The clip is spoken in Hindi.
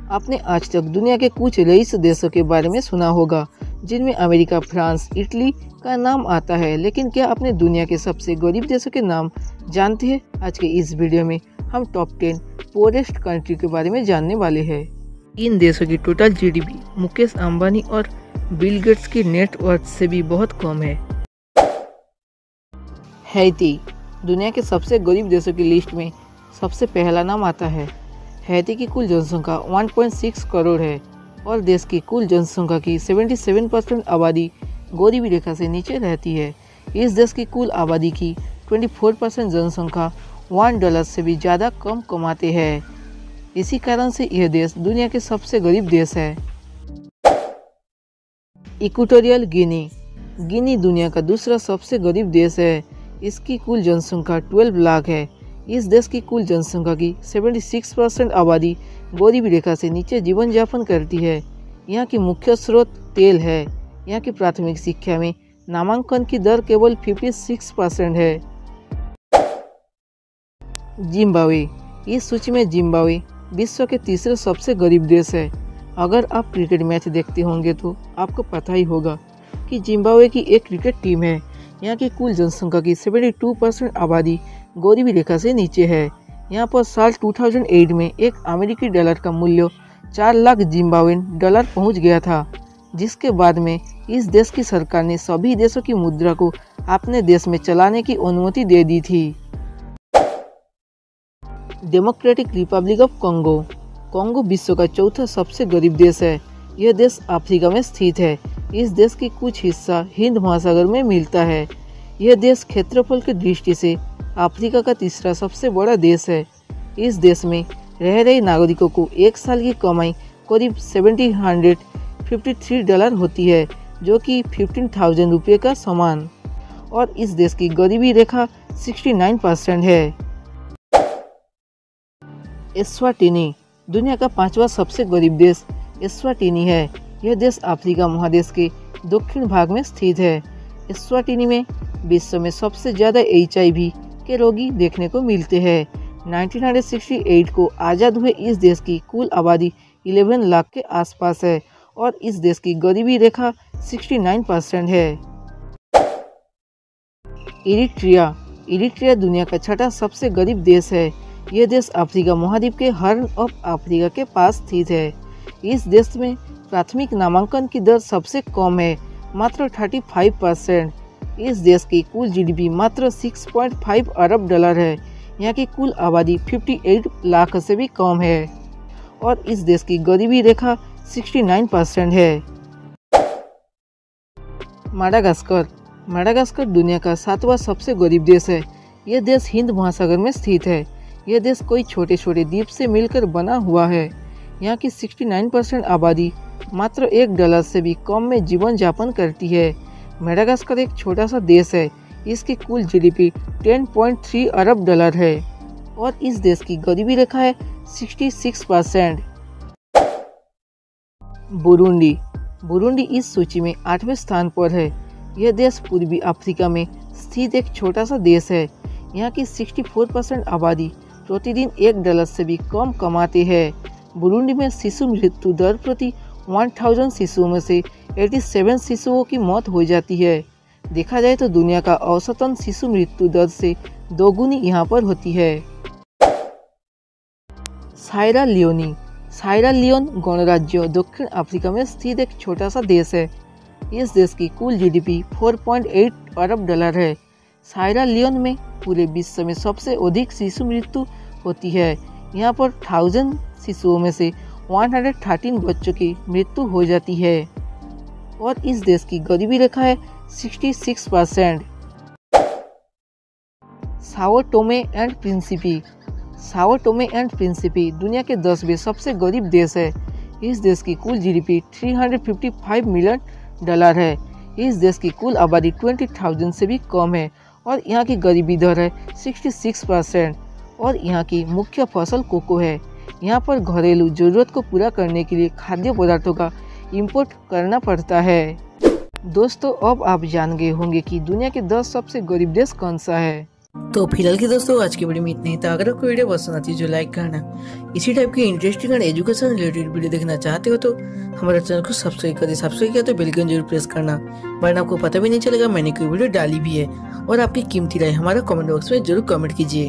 आपने आज तक दुनिया के कुछ रईस देशों के बारे में सुना होगा, जिनमें अमेरिका, फ्रांस, इटली का नाम आता है, लेकिन क्या आपने दुनिया के सबसे गरीब देशों के नाम जानते हैं? आज के इस वीडियो में हम टॉप 10 पुअरेस्ट कंट्री के बारे में जानने वाले हैं। इन देशों की टोटल जीडीपी मुकेश अंबानी और बिल गेट्स की नेटवर्थ से भी बहुत कम है। हैती दुनिया के सबसे गरीब देशों की लिस्ट में सबसे पहला नाम आता है। हैती की कुल जनसंख्या 1.6 करोड़ है और देश की कुल जनसंख्या की 77% आबादी गरीबी रेखा से नीचे रहती है। इस देश की कुल आबादी की 24% जनसंख्या $1 से भी ज़्यादा कम कमाते हैं। इसी कारण से यह देश दुनिया के सबसे गरीब देश है। इक्वेटोरियल गिनी दुनिया का दूसरा सबसे गरीब देश है। इसकी कुल जनसंख्या 12 लाख है। इस देश की कुल जनसंख्या की 76% आबादी गरीबी रेखा से नीचे जीवन यापन करती है। यहाँ की मुख्य स्रोत तेल है। यहाँ की प्राथमिक शिक्षा में नामांकन की दर केवल 56% है। जिम्बाब्वे इस सूची में जिम्बाब्वे विश्व के तीसरे सबसे गरीब देश है। अगर आप क्रिकेट मैच देखते होंगे तो आपको पता ही होगा कि जिम्बाब्वे की एक क्रिकेट टीम है। यहाँ की कुल जनसंख्या की 72% आबादी गरीबी रेखा से नीचे है। यहाँ पर साल 2008 में एक अमेरिकी डॉलर का मूल्य 4 लाख जिम्बाब्वेन डॉलर पहुँच गया था, जिसके बाद में इस देश की सरकार ने सभी देशों की मुद्रा को अपने देश में चलाने की अनुमति दे दी थी। डेमोक्रेटिक रिपब्लिक ऑफ कॉन्गो विश्व का चौथा सबसे गरीब देश है। यह देश अफ्रीका में स्थित है। इस देश की कुछ हिस्सा हिंद महासागर में मिलता है। यह देश क्षेत्रफल की दृष्टि से अफ्रीका का तीसरा सबसे बड़ा देश है। इस देश में रह रहे नागरिकों को एक साल की कमाई करीब $753 होती है, जो कि 15,000 रुपये का समान, और इस देश की गरीबी रेखा 69% है। एस्वाटिनी दुनिया का 5वां सबसे गरीब देश एस्वाटिनी है। यह देश अफ्रीका महादेश के दक्षिण भाग में स्थित है। एस्वाटिनी में विश्व में सबसे ज़्यादा HIV के रोगी देखने को मिलते हैं। 1968 को आज़ाद हुए इस देश की कुल आबादी 11 लाख के आसपास है और इस देश की गरीबी रेखा 69% है। इरिट्रिया दुनिया का छठा सबसे गरीब देश है। यह देश अफ्रीका महाद्वीप के हॉर्न ऑफ अफ्रीका के पास स्थित है। इस देश में प्राथमिक नामांकन की दर सबसे कम है, मात्र 35%। इस देश की कुल जीडीपी मात्र 6.5 अरब डॉलर है। यहाँ की कुल आबादी 58 लाख से भी कम है और इस देश की गरीबी रेखा 69% है। माडागास्कर दुनिया का 7वां सबसे गरीब देश है। यह देश हिंद महासागर में स्थित है। यह देश कई छोटे छोटे द्वीप से मिलकर बना हुआ है। यहाँ की 69% आबादी मात्र $1 से भी कम में जीवन यापन करती है। मेडागास्कर एक छोटा सा देश है। इसकी कुल जीडीपी 10.3 अरब डॉलर है और इस देश की गरीबी रेखा है 66%। बुरुंडी इस सूची में 8वें स्थान पर है। यह देश पूर्वी अफ्रीका में स्थित एक छोटा सा देश है। यहाँ की 64% आबादी प्रतिदिन $1 से भी कम कमाते हैं। बुरुंडी में शिशु मृत्यु दर प्रति 1000 शिशुओं में से 87 शिशुओं की मौत हो जाती है। देखा जाए तो दुनिया का औसतन शिशु मृत्यु दर से दोगुनी यहाँ पर होती है। सायरा लियोन गणराज्य दक्षिण अफ्रीका में स्थित एक छोटा सा देश है। इस देश की कुल जीडीपी 4.8 अरब डॉलर है। सायरा लियोन में पूरे विश्व में सबसे अधिक शिशु मृत्यु होती है। यहाँ पर 1000 शिशुओं में से 113 बच्चों की मृत्यु हो जाती है और इस देश की गरीबी रेखा है 66%। साओ टोमे एंड प्रिंसिपी दुनिया के 10वें सबसे गरीब देश है। इस देश की कुल जीडीपी $355 मिलियन है। इस देश की कुल आबादी 20,000 से भी कम है और यहाँ की गरीबी दर है 66% और यहाँ की मुख्य फसल कोको है। यहाँ पर घरेलू जरूरत को पूरा करने के लिए खाद्य पदार्थों का इंपोर्ट करना पड़ता है। दोस्तों, अब आप जान गए होंगे कि दुनिया के 10 सबसे गरीब देश कौन सा है। तो फिलहाल की दोस्तों आज की वीडियो में इतना ही था। अगर आपको वीडियो पसंद आती है जो लाइक करना, इसी टाइप की इंटरेस्टिंग और एजुकेशन रिलेटेड वीडियो देखना चाहते हो तो हमारे चैनल को सब्सक्राइब कर दे। सब्सक्राइब किया तो बेल आइकन जरूर प्रेस करना, वरना आपको पता भी नहीं चलेगा मैंने कोई वीडियो डाली भी है। और आपकी कीमती राय हमारा कमेंट बॉक्स में जरूर कमेंट कीजिए।